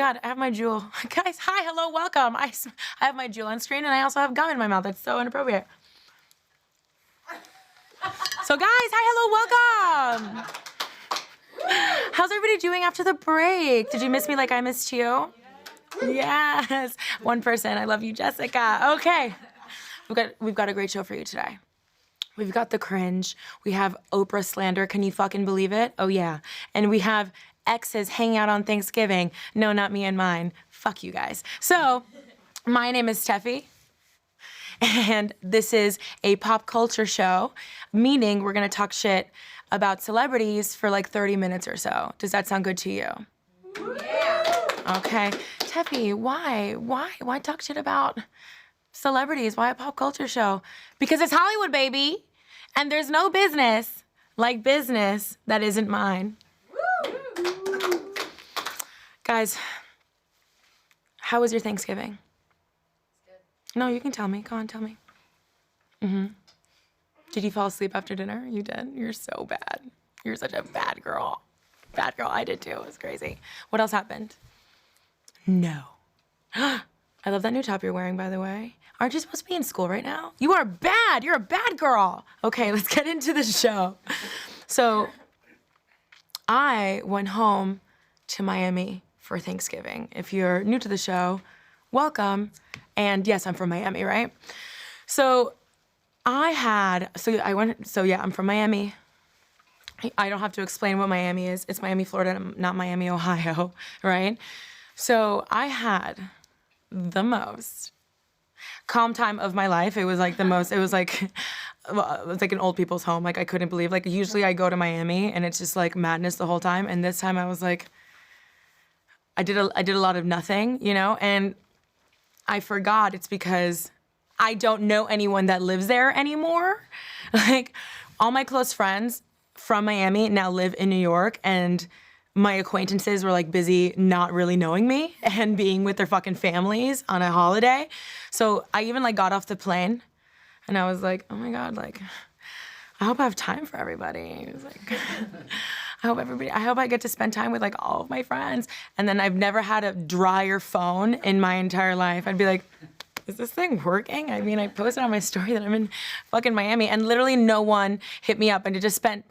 God, I have my jewel. Guys, hi, hello, welcome. I have my jewel on screen and I also have gum in my mouth. That's so inappropriate. So guys, hi, hello, welcome. How's everybody doing after the break? Did you miss me like I missed you? Yes. One person, I love you, Jessica. Okay. We've got a great show for you today. We've got the cringe. We have Oprah slander. Can you fucking believe it? Oh yeah. And we have exes hanging out on Thanksgiving. No, not me and mine. Fuck you guys. So, my name is Tefi. And this is a pop culture show, meaning we're gonna talk shit about celebrities for like 30 minutes or so. Does that sound good to you? Yeah. Okay. Tefi, why talk shit about celebrities? Why a pop culture show? Because it's Hollywood, baby. And there's no business like business that isn't mine. Guys, how was your Thanksgiving? It's good. No, you can tell me. Go on, tell me. Did you fall asleep after dinner? You did? You're so bad. You're such a bad girl. Bad girl, I did too. It was crazy. What else happened? No. I love that new top you're wearing, by the way. Aren't you supposed to be in school right now? You are bad. You're a bad girl. Okay, let's get into the show. So, I went home to Miami for Thanksgiving. If you're new to the show, welcome. And yes, I'm from Miami, right? So, I'm from Miami. I don't have to explain what Miami is. It's Miami, Florida, not Miami, Ohio, right? So, I had the most calm time of my life. It was like it was like an old people's home. Like I couldn't believe, like usually I go to Miami and it's just like madness the whole time. And this time I was like, I did a lot of nothing, you know? And I forgot it's because I don't know anyone that lives there anymore. Like all my close friends from Miami now live in New York, and my acquaintances were like busy not really knowing me and being with their fucking families on a holiday. So I even like got off the plane and I was like, oh my God, like, I hope I have time for everybody. It was like, I hope I get to spend time with like all of my friends. And then I've never had a drier phone in my entire life. I'd be like, is this thing working? I mean, I posted on my story that I'm in fucking Miami and literally no one hit me up, and I just spent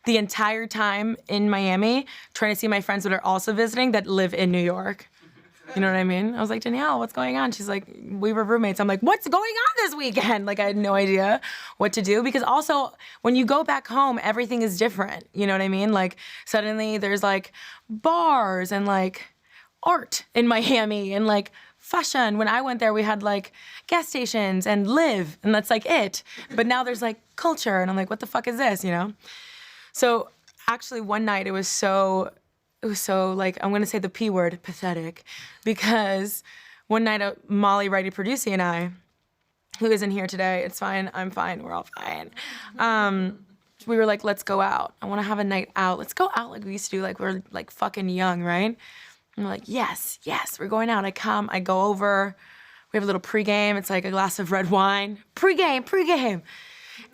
the entire time in Miami trying to see my friends that are also visiting that live in New York. You know what I mean? I was like, Danielle, what's going on? She's like, we were roommates. I'm like, what's going on this weekend? Like, I had no idea what to do, because also when you go back home, everything is different. You know what I mean? Like suddenly there's like bars and like art in Miami and like fashion. When I went there, we had like gas stations and live, and that's like it. But now there's like culture, and I'm like, what the fuck is this, you know? So actually one night it was so like, I'm gonna say the P word, pathetic, because one night Molly, Righty Producer, and I, who isn't here today, it's fine, I'm fine, we're all fine. We were like, let's go out. I wanna have a night out. Let's go out like we used to do, like we're like fucking young, right? And we're like, yes, we're going out. I go over, we have a little pregame. It's like a glass of red wine. Pregame.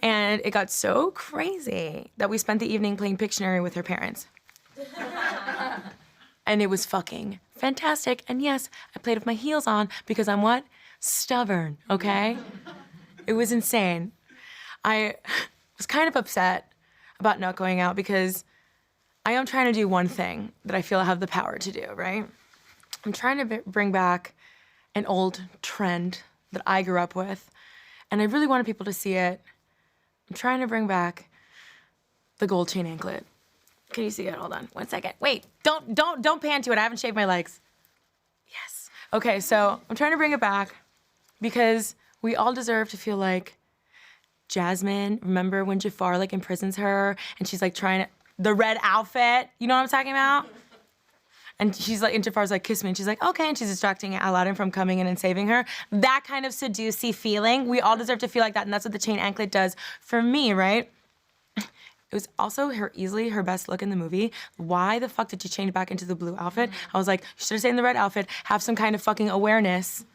And it got so crazy that we spent the evening playing Pictionary with her parents. And it was fucking fantastic. And yes, I played with my heels on because I'm what? Stubborn, okay? It was insane. I was kind of upset about not going out because I am trying to do one thing that I feel I have the power to do, right? I'm trying to bring back an old trend that I grew up with, and I really wanted people to see it. I'm trying to bring back the gold chain anklet. Can you see it? Hold on, 1 second. Wait, don't pan to it. I haven't shaved my legs. Yes. Okay, so I'm trying to bring it back because we all deserve to feel like Jasmine. Remember when Jafar like imprisons her and she's like trying to, the red outfit, you know what I'm talking about? And she's like, and Jafar's like, kiss me. And she's like, okay. And she's distracting Aladdin from coming in and saving her. That kind of seducey feeling. We all deserve to feel like that. And that's what the chain anklet does for me, right? It was also easily her best look in the movie. Why the fuck did you change back into the blue outfit? I was like, you should have stayed in the red outfit. Have some kind of fucking awareness.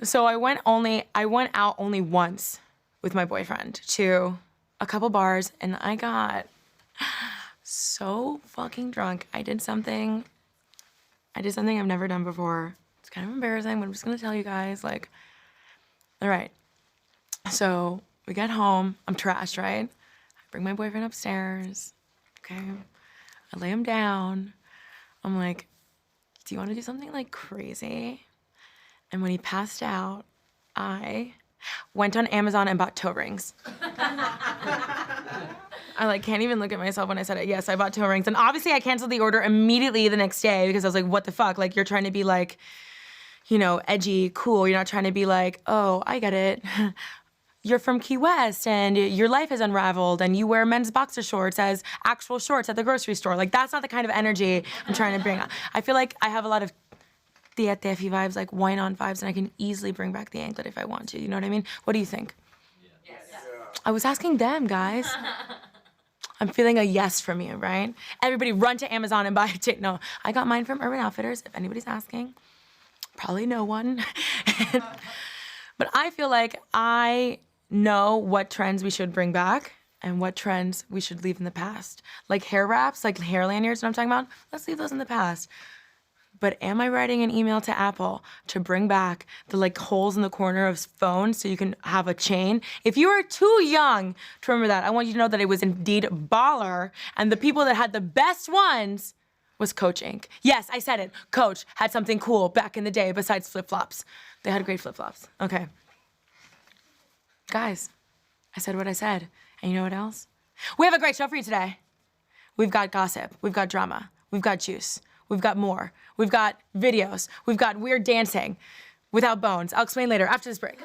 So I went out only once with my boyfriend to a couple bars, and I got so fucking drunk. I did something I've never done before. It's kind of embarrassing, but I'm just gonna tell you guys, like, all right. So we get home, I'm trashed, right? I bring my boyfriend upstairs, okay? I lay him down. I'm like, do you wanna do something like crazy? And when he passed out, I went on Amazon and bought toe rings. I like can't even look at myself when I said it. Yes, I bought toe rings. And obviously I canceled the order immediately the next day because I was like, what the fuck? Like, you're trying to be like, you know, edgy, cool. You're not trying to be like, oh, I get it. You're from Key West and your life is unraveled and you wear men's boxer shorts as actual shorts at the grocery store. Like, that's not the kind of energy I'm trying to bring. I feel like I have a lot of Tefi vibes, like wine on vibes, and I can easily bring back the anklet if I want to. You know what I mean? What do you think? Yes. I was asking them, guys. I'm feeling a yes from you, right? Everybody run to Amazon and buy a ticket. No, I got mine from Urban Outfitters, if anybody's asking. Probably no one. But I feel like I know what trends we should bring back and what trends we should leave in the past. Like hair wraps, like hair lanyards, what I'm talking about, let's leave those in the past. But am I writing an email to Apple to bring back the like holes in the corner of phones so you can have a chain? If you are too young to remember that, I want you to know that it was indeed baller, and the people that had the best ones was Coach Inc. Yes, I said it. Coach had something cool back in the day besides flip-flops. They had great flip-flops. Okay. Guys, I said what I said. And you know what else? We have a great show for you today. We've got gossip. We've got drama. We've got juice. We've got more. We've got videos. We've got weird dancing without bones. I'll explain later after this break.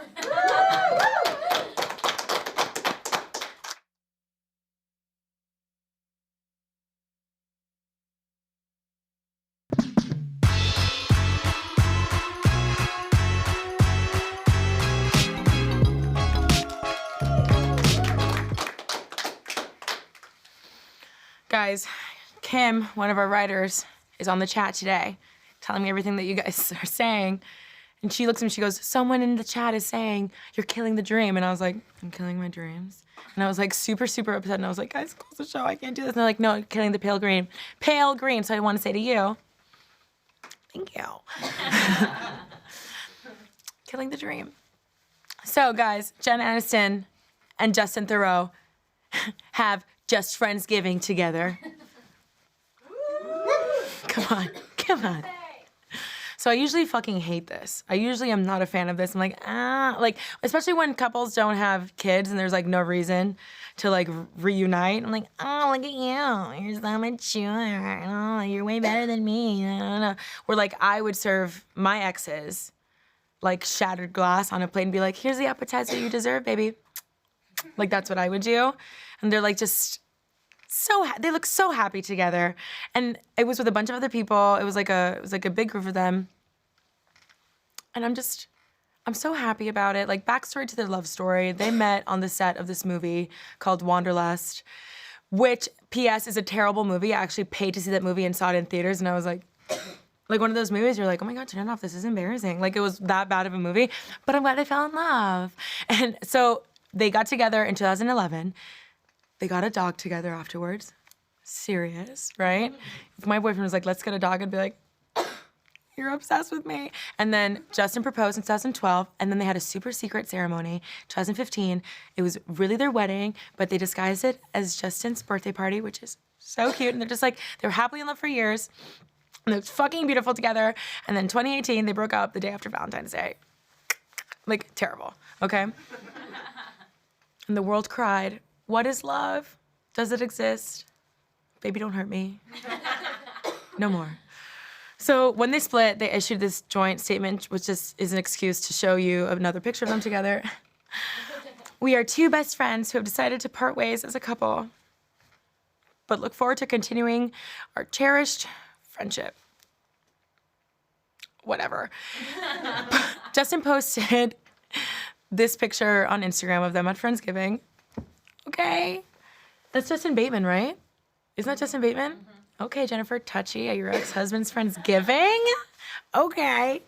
Guys, Kim, one of our writers, is on the chat today, telling me everything that you guys are saying. And she looks at me, she goes, someone in the chat is saying, you're killing the dream. And I was like, I'm killing my dreams. And I was like super, super upset. And I was like, guys, close the show, I can't do this. And they're like, no, you're killing the pale green. Pale green. So I want to say to you, thank you. Killing the dream. So guys, Jen Aniston and Justin Theroux have Just Friendsgiving together. Come on, come on. So I usually fucking hate this. I usually am not a fan of this. I'm like, like, especially when couples don't have kids and there's like no reason to like reunite. I'm like, oh, look at you. You're so mature. Oh, you're way better than me. Where like I would serve my exes like shattered glass on a plate and be like, here's the appetizer you deserve, baby. Like that's what I would do. And they're like just they look so happy together. And it was with a bunch of other people. It was like a big group of them. And I'm so happy about it. Like, backstory to their love story. They met on the set of this movie called Wanderlust, which, P.S., is a terrible movie. I actually paid to see that movie and saw it in theaters. And I was like one of those movies you're like, oh my God, turn it off. This is embarrassing. Like, it was that bad of a movie. But I'm glad I fell in love. And so they got together in 2011. They got a dog together afterwards. Serious, right? If my boyfriend was like, let's get a dog, I'd be like, you're obsessed with me. And then Justin proposed in 2012, and then they had a super secret ceremony, 2015. It was really their wedding, but they disguised it as Justin's birthday party, which is so cute. And they're just like, they were happily in love for years. And they're fucking beautiful together. And then 2018, they broke up the day after Valentine's Day. Like, terrible, okay? And the world cried. What is love? Does it exist? Baby, don't hurt me. No more. So when they split, they issued this joint statement, which just is an excuse to show you another picture of them together. We are two best friends who have decided to part ways as a couple, but look forward to continuing our cherished friendship. Whatever. Justin posted this picture on Instagram of them at Friendsgiving. Okay. That's Justin Bateman, right? Isn't that Justin Bateman? Mm-hmm. Okay, Jennifer, touchy at your ex-husband's Friendsgiving. Okay.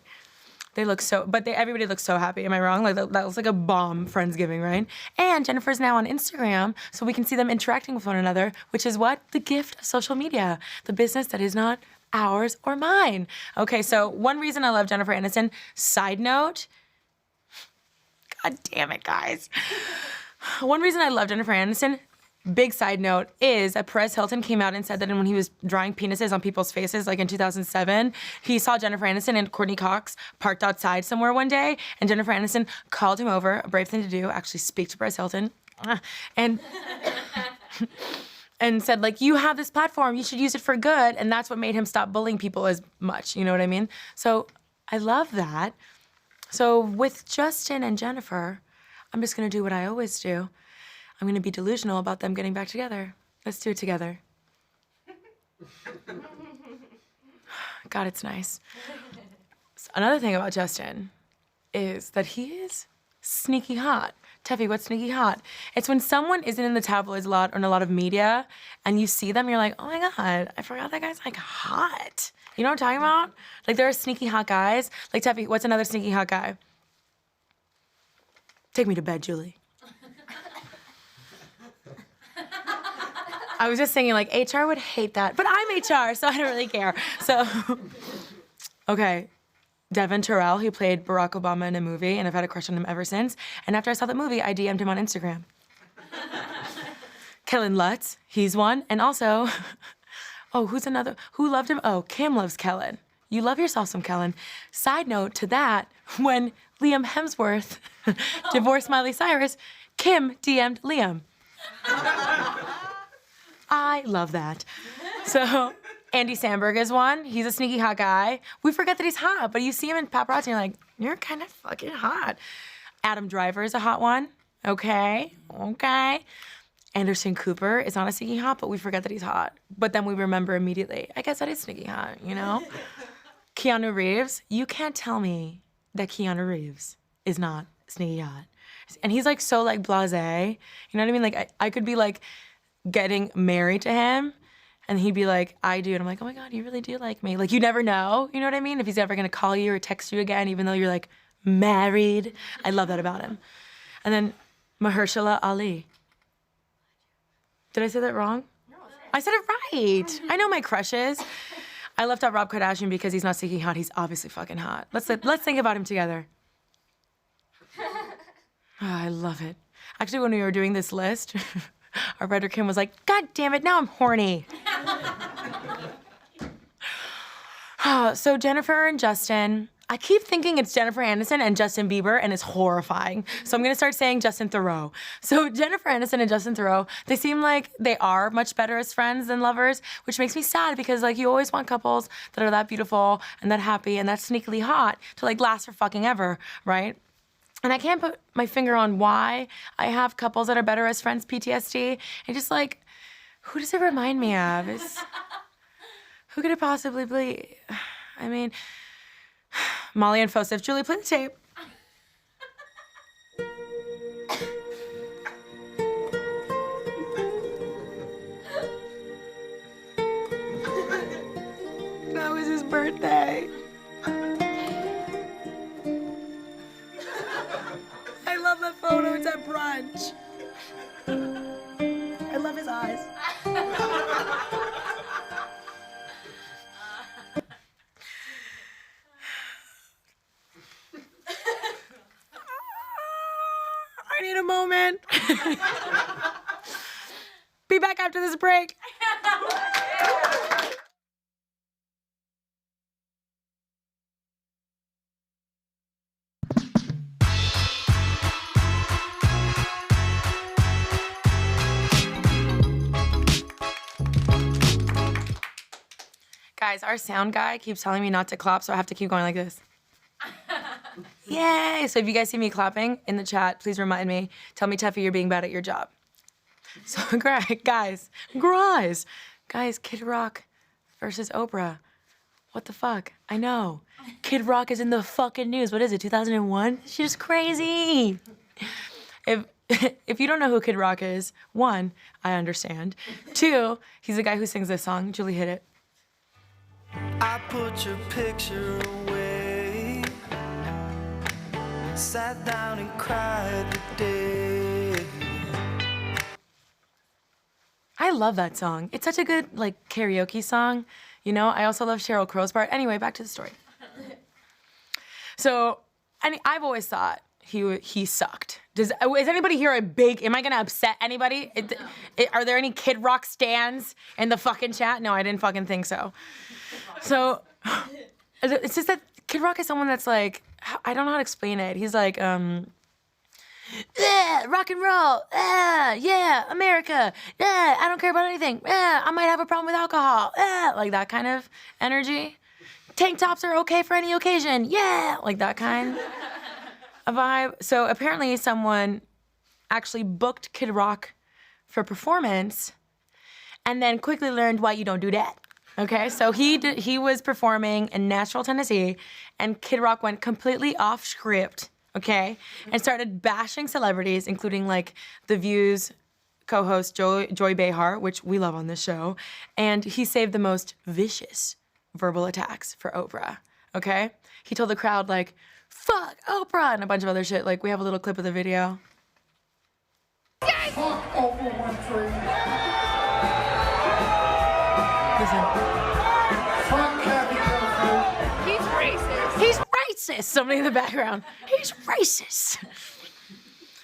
They look so, but everybody looks so happy. Am I wrong? Like that was like a bomb Friendsgiving, right? And Jennifer's now on Instagram, so we can see them interacting with one another, which is what? The gift of social media. The business that is not ours or mine. Okay, so one reason I love Jennifer Aniston, side note, God damn it, guys. One reason I love Jennifer Aniston, big side note, is that Perez Hilton came out and said that when he was drawing penises on people's faces, like in 2007, he saw Jennifer Aniston and Courtney Cox parked outside somewhere one day, and Jennifer Aniston called him over, a brave thing to do, actually speak to Perez Hilton, and and said, like, you have this platform, you should use it for good, and that's what made him stop bullying people as much, you know what I mean? So I love that. So with Justin and Jennifer, I'm just gonna do what I always do. I'm gonna be delusional about them getting back together. Let's do it together. God, it's nice. So another thing about Justin is that he is sneaky hot. Tefi, what's sneaky hot? It's when someone isn't in the tabloids a lot or in a lot of media, and you see them, you're like, oh my God, I forgot that guy's like hot. You know what I'm talking about? Like there are sneaky hot guys. Like Tefi, what's another sneaky hot guy? Take me to bed, Julie. I was just thinking, like, HR would hate that, but I'm HR, so I don't really care. So, okay, Devin Terrell, he played Barack Obama in a movie, and I've had a crush on him ever since. And after I saw that movie, I DM'd him on Instagram. Kellen Lutz, he's one. And also, oh, who's another? Who loved him? Oh, Kim loves Kellen. You love yourself some Kellen. Side note to that, when Liam Hemsworth divorced Miley Cyrus, Kim DM'd Liam. I love that. So Andy Samberg is one. He's a sneaky hot guy. We forget that he's hot, but you see him in paparazzi and you're like, you're kind of fucking hot. Adam Driver is a hot one. Okay. Anderson Cooper is not a sneaky hot, but we forget that he's hot. But then we remember immediately, I guess that is sneaky hot, you know? Keanu Reeves, you can't tell me that Keanu Reeves is not sneaky hot. And he's like so like blasé. You know what I mean? Like I could be like getting married to him and he'd be like, I do. And I'm like, oh my God, you really do like me. Like you never know, you know what I mean? If he's ever gonna call you or text you again, even though you're like married. I love that about him. And then Mahershala Ali. Did I say that wrong? No, I said it right. I know my crushes. I left out Rob Kardashian because he's not sneaky hot. He's obviously fucking hot. Let's think about him together. Oh, I love it. Actually, when we were doing this list, our writer Kim was like, God damn it, now I'm horny. So Jennifer and Justin, I keep thinking it's Jennifer Aniston and Justin Bieber, and it's horrifying. So I'm gonna start saying Justin Theroux. So Jennifer Aniston and Justin Theroux, they seem like they are much better as friends than lovers, which makes me sad because like you always want couples that are that beautiful and that happy and that sneakily hot to like last for fucking ever, right? And I can't put my finger on why I have couples that are better as friends PTSD. And just like, who does it remind me of? Who could it possibly be? I mean, Molly and Fosif. Julie, play the tape. That was his birthday. I love that photo. It's at brunch. I love his eyes. I need a moment. Be back after this break. Guys, our sound guy keeps telling me not to clap, so I have to keep going like this. Yay! So if you guys see me clapping in the chat, please remind me. Tell me, Tefi, you're being bad at your job. So, guys, Kid Rock versus Oprah. What the fuck? I know. Kid Rock is in the fucking news. What is it, 2001? She's crazy. If you don't know who Kid Rock is, one, I understand. Two, he's the guy who sings this song. Julie, hit it. I put your picture away Sat down and cried today. I love that song. It's such a good, like, karaoke song. You know, I also love Sheryl Crow's part. Anyway, back to the story. So, I've always thought he sucked. Is anybody here am I gonna upset anybody? Are there any Kid Rock stans in the fucking chat? No, I didn't fucking think so. So, it's just that Kid Rock is someone that's like, I don't know how to explain it. He's like, rock and roll, yeah, America, yeah, I don't care about anything, I might have a problem with alcohol, like that kind of energy. Tank tops are okay for any occasion, yeah, like that kind of vibe. So apparently someone actually booked Kid Rock for performance and then quickly learned why you don't do that. Okay, so he was performing in Nashville, Tennessee, and Kid Rock went completely off script, okay, and started bashing celebrities, including like The View's co-host Joy Behar, which we love on this show, and he saved the most vicious verbal attacks for Oprah, okay? He told the crowd like, fuck Oprah, and a bunch of other shit. Like, we have a little clip of the video. Fuck Oprah Winfrey. Listen. Fuck Kathy Griffin. He's racist. He's racist! Somebody in the background. He's racist.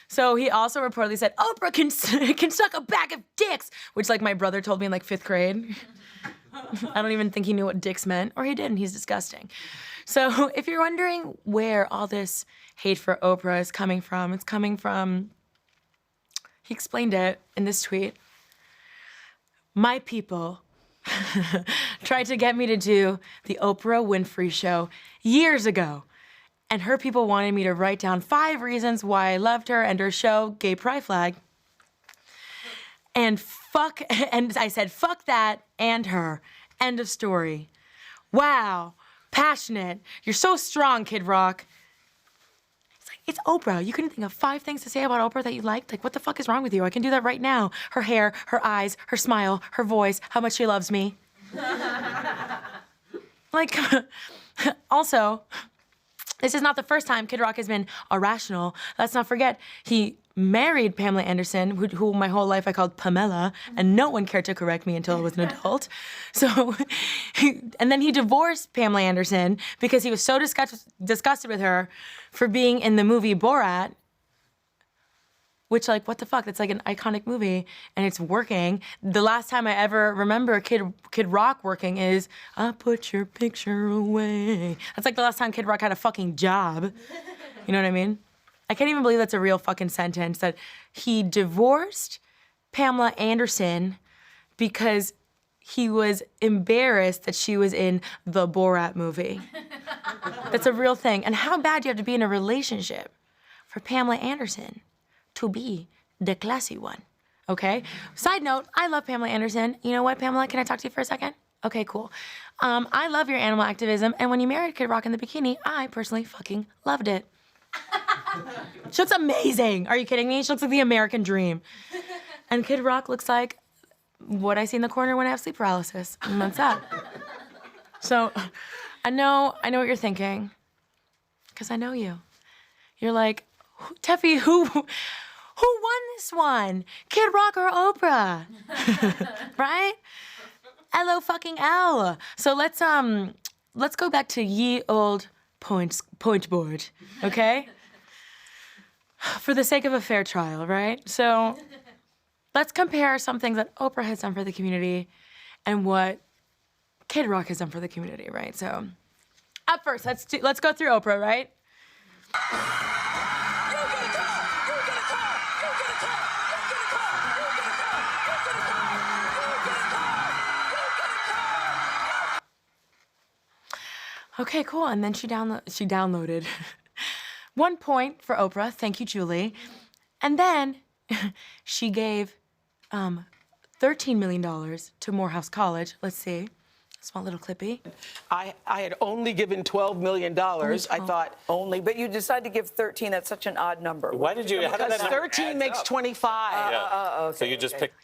So he also reportedly said, Oprah can suck a bag of dicks, which like my brother told me in like 5th grade. I don't even think he knew what dicks meant, or he didn't. He's disgusting. So if you're wondering where all this hate for Oprah is coming from, it's coming from, he explained it in this tweet. My people tried to get me to do the Oprah Winfrey Show years ago. And her people wanted me to write down 5 reasons why I loved her and her show, Gay Pride Flag. And I said, fuck that and her. End of story. Wow, passionate. You're so strong, Kid Rock. It's like, it's Oprah. You couldn't think of 5 things to say about Oprah that you liked? Like, what the fuck is wrong with you? I can do that right now. Her hair, her eyes, her smile, her voice, how much she loves me. Like, also, this is not the first time Kid Rock has been irrational. Let's not forget, he married Pamela Anderson, who my whole life I called Pamela, and no one cared to correct me until I was an adult. So, and then he divorced Pamela Anderson because he was so disgusted with her for being in the movie Borat, which, like, what the fuck? That's like an iconic movie, and it's working. The last time I ever remember Kid Rock working is, I put your picture away. That's like the last time Kid Rock had a fucking job. You know what I mean? I can't even believe that's a real fucking sentence, that he divorced Pamela Anderson because he was embarrassed that she was in the Borat movie. That's a real thing. And how bad do you have to be in a relationship for Pamela Anderson to be the classy one, okay? Side note, I love Pamela Anderson. You know what, Pamela, can I talk to you for a second? Okay, cool. I love your animal activism, and when you married Kid Rock in the bikini, I personally fucking loved it. She looks amazing. Are you kidding me? She looks like the American dream. And Kid Rock looks like what I see in the corner when I have sleep paralysis. And that's that. So I know what you're thinking, because I know you. You're like, Tefi, who won this one? Kid Rock or Oprah? Right? L-O fucking L. So let's go back to ye old point board, okay? For the sake of a fair trial, right? So let's compare some things that Oprah has done for the community and what Kid Rock has done for the community, right? So up first, let's go through Oprah, right? Okay, cool. And then she downloaded 1 point for Oprah. Thank you, Julie. And then she gave $13 million to Morehouse College. Let's see. Small little clippy. I had only given $12 million. I thought only, but you decided to give 13. That's such an odd number. Why did you? How did because that 13 makes 25. Yeah. Okay, So you just picked.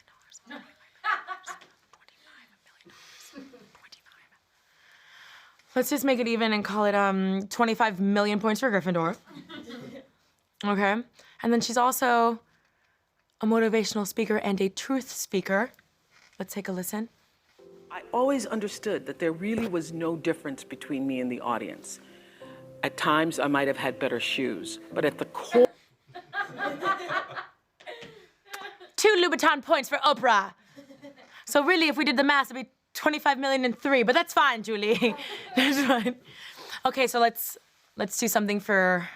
Let's just make it even and call it 25 million points for Gryffindor. Okay? And then she's also a motivational speaker and a truth speaker. Let's take a listen. I always understood that there really was no difference between me and the audience. At times, I might have had better shoes, but at the core... 2 Louboutin points for Oprah. So really, if we did the math, it'd be 25 million and 3, but that's fine, Julie. That's fine. Okay, so let's do something for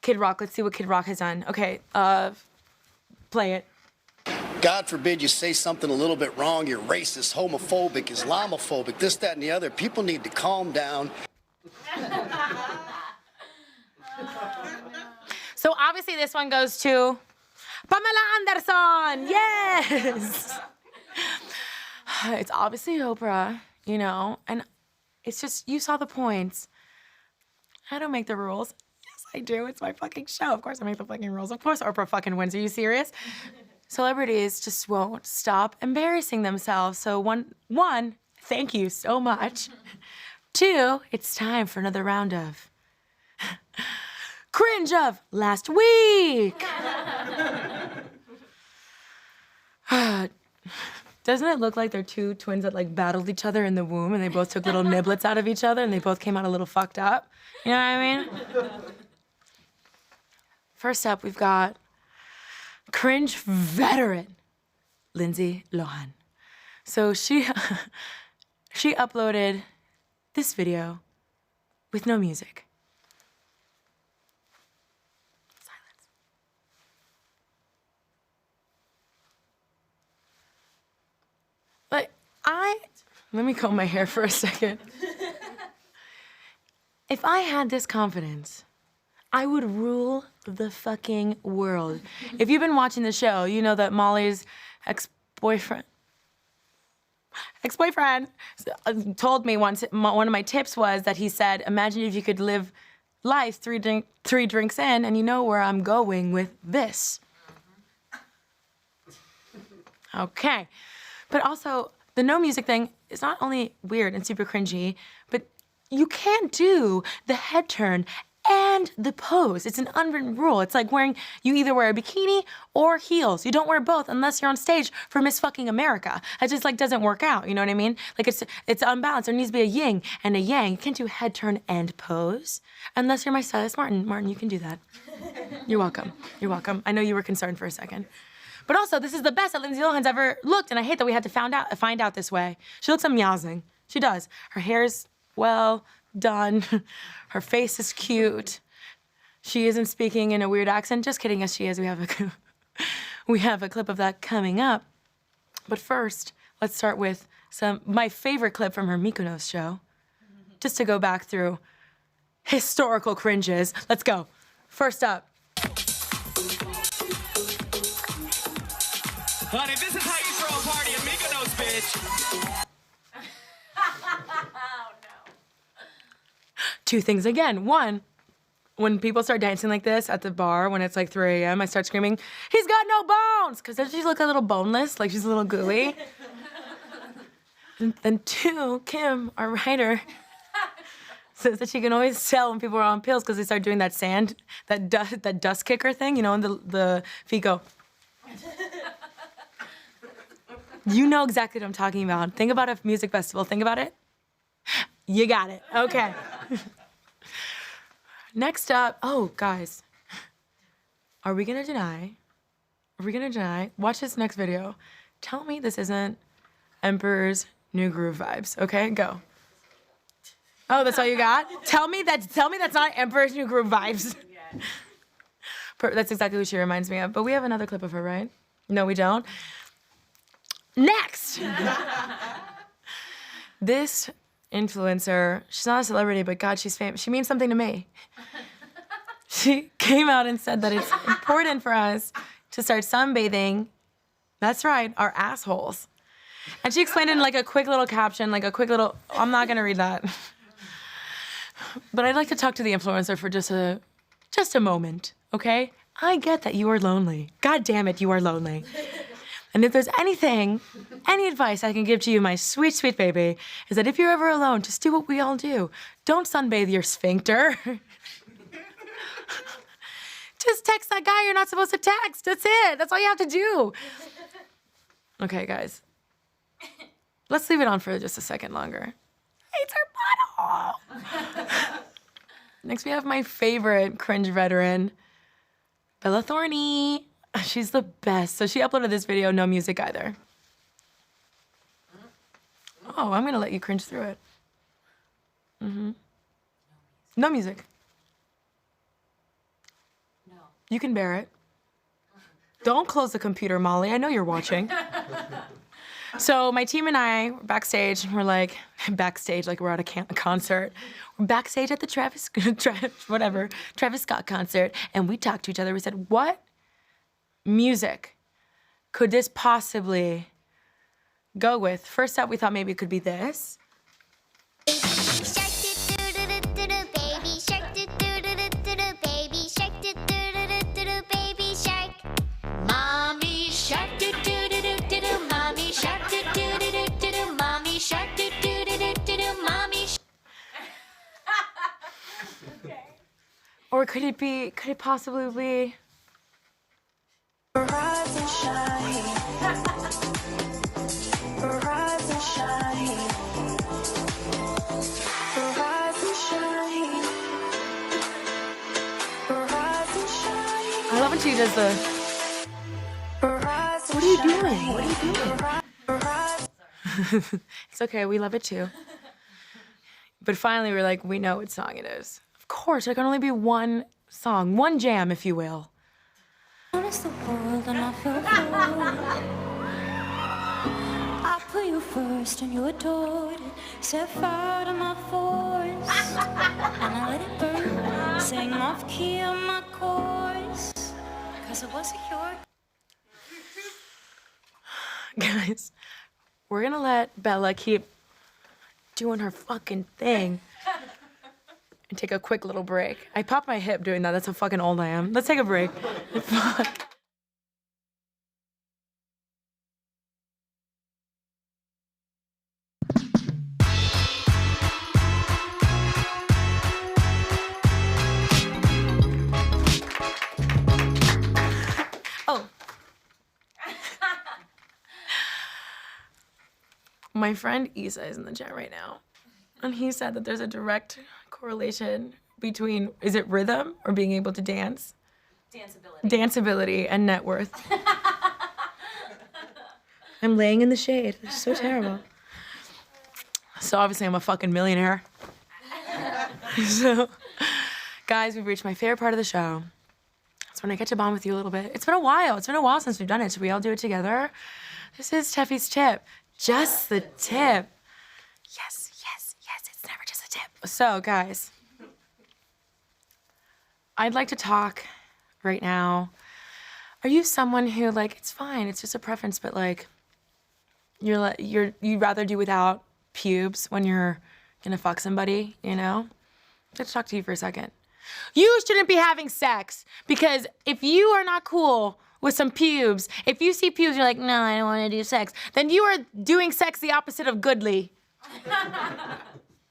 Kid Rock. Let's see what Kid Rock has done. Okay, play it. God forbid you say something a little bit wrong, you're racist, homophobic, Islamophobic, this, that, and the other. People need to calm down. So obviously this one goes to Pamela Anderson. Yes. It's obviously Oprah, you know, and it's just, you saw the points. I don't make the rules. Yes, I do. It's my fucking show. Of course I make the fucking rules. Of course Oprah fucking wins. Are you serious? Celebrities just won't stop embarrassing themselves. So one, thank you so much. 2, it's time for another round of Cringe of last week. Doesn't it look like they're 2 twins that like battled each other in the womb and they both took little niblets out of each other and they both came out a little fucked up? You know what I mean? First up, we've got Cringe veteran, Lindsay Lohan. So she uploaded this video with no music. Silence. But let me comb my hair for a second. If I had this confidence, I would rule the fucking world. If you've been watching the show, you know that Molly's ex-boyfriend told me once, one of my tips was that he said, imagine if you could live life 3 drinks in, and you know where I'm going with this. Okay. But also, the no music thing is not only weird and super cringy, but you can't do the head turn and the pose. It's an unwritten rule. It's like you either wear a bikini or heels. You don't wear both unless you're on stage for Miss fucking America. It just like doesn't work out, you know what I mean? Like it's unbalanced. There needs to be a yin and a yang. You can't do head turn and pose unless you're my stylist, Martin. Martin, you can do that. You're welcome. You're welcome. I know you were concerned for a second. But also, this is the best that Lindsay Lohan's ever looked, and I hate that we had to find out this way. She looks amazing. She does. Her hair's well done. Her face is cute. She isn't speaking in a weird accent. Just kidding, yes, she is. We have a clip of that coming up. But first, let's start with my favorite clip from her Mykonos show, just to go back through historical cringes. Let's go. First up. Honey, this is how you throw a party in Mykonos, bitch. Oh, no. 2 things again. 1, when people start dancing like this at the bar, when it's like 3 a.m., I start screaming, he's got no bones! Because doesn't she look a little boneless, like she's a little gooey? And then 2, Kim, our writer, says that she can always tell when people are on pills because they start doing that dust kicker thing, you know, and the feet go. You know exactly what I'm talking about. Think about a music festival. Think about it. You got it. Okay. Next up, oh, guys. Are we gonna deny? Watch this next video. Tell me this isn't Emperor's New Groove vibes. Okay, go. Oh, that's all you got? Tell me that's not Emperor's New Groove vibes. That's exactly what she reminds me of. But we have another clip of her, right? No, we don't. Next! This influencer, she's not a celebrity, but God, she's famous. She means something to me. She came out and said that it's important for us to start sunbathing, that's right, our assholes. And she explained it in like a quick little caption, I'm not gonna read that. But I'd like to talk to the influencer for just a moment, okay? I get that you are lonely. God damn it, you are lonely. And if there's any advice I can give to you, my sweet, sweet baby, is that if you're ever alone, just do what we all do. Don't sunbathe your sphincter. Just text that guy you're not supposed to text. That's it. That's all you have to do. Okay, guys. Let's leave it on for just a second longer. It's her butthole. Next, we have my favorite cringe veteran, Bella Thorne. She's the best. So she uploaded this video, no music either. Oh, I'm gonna let you cringe through it. No music. No. You can bear it. Don't close the computer, Molly. I know you're watching. So my team and I were backstage. We're like, backstage like we're at a concert. We're backstage at the Travis Scott concert, and we talked to each other. We said, what music could this possibly go with? First up, we thought maybe it could be this. Or could it possibly be? Rise and shine. Rise and shine. Rise and shine. Rise and shine. I love when she does the. What are you doing? What are you doing? It's okay, we love it too. But finally, we're like, we know what song it is. Of course, there can only be one song, one jam, if you will. Notice the world and I feel cold. I put you first and you adored it. Set fire to my voice and I let it burn. Sang off key on my chorus, cause it wasn't your. Guys, we're gonna let Bella keep doing her fucking thing and take a quick little break. I popped my hip doing that. That's how fucking old I am. Let's take a break. Oh. My friend Isa is in the chat right now, and he said that there's a direct correlation between, is it rhythm or being able to dance? Danceability. Danceability and net worth. I'm laying in the shade. It's so terrible. So obviously I'm a fucking millionaire. So, guys, we've reached my favorite part of the show. It's when I get to bond with you a little bit. It's been a while. It's been a while since we've done it. Should we all do it together? This is Tefi's tip. Just the tip. Yes, yes, yes. It's never just a tip. So, guys, I'd like to talk right now. Are you someone who, like, it's fine, it's just a preference, but like, you'd rather do without pubes when you're gonna fuck somebody, you know? Let's talk to you for a second. You shouldn't be having sex because if you are not cool with some pubes, if you see pubes, you're like, no, I don't want to do sex, then you are doing sex the opposite of goodly.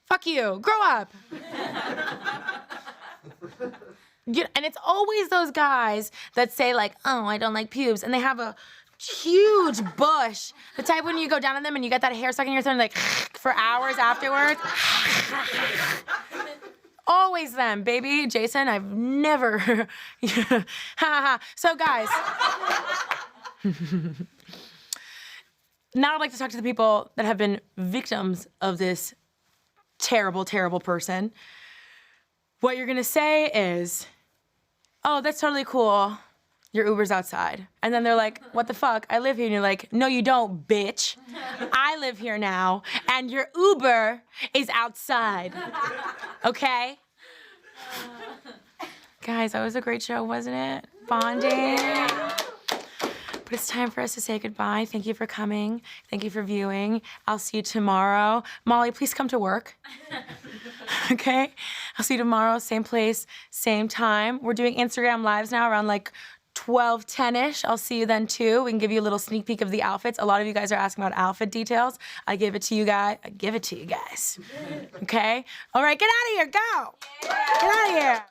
Fuck you. Grow up. And it's always those guys that say like, oh, I don't like pubes, and they have a huge bush. The type when you go down on them and you get that hair stuck in your throat, like for hours afterwards. Always them, baby. Jason, I've never. So guys, now I'd like to talk to the people that have been victims of this terrible, terrible person. What you're gonna say is, oh, that's totally cool. Your Uber's outside. And then they're like, what the fuck? I live here. And you're like, no, you don't, bitch. I live here now, and your Uber is outside. Okay? Guys, that was a great show, wasn't it? Bonding. But it's time for us to say goodbye. Thank you for coming. Thank you for viewing. I'll see you tomorrow. Molly, please come to work. Okay? I'll see you tomorrow, same place, same time. We're doing Instagram Lives now around like 12:10-ish. I'll see you then too. We can give you a little sneak peek of the outfits. A lot of you guys are asking about outfit details. I give it to you guys. I give it to you guys. Okay? All right, get out of here. Go. Get out of here.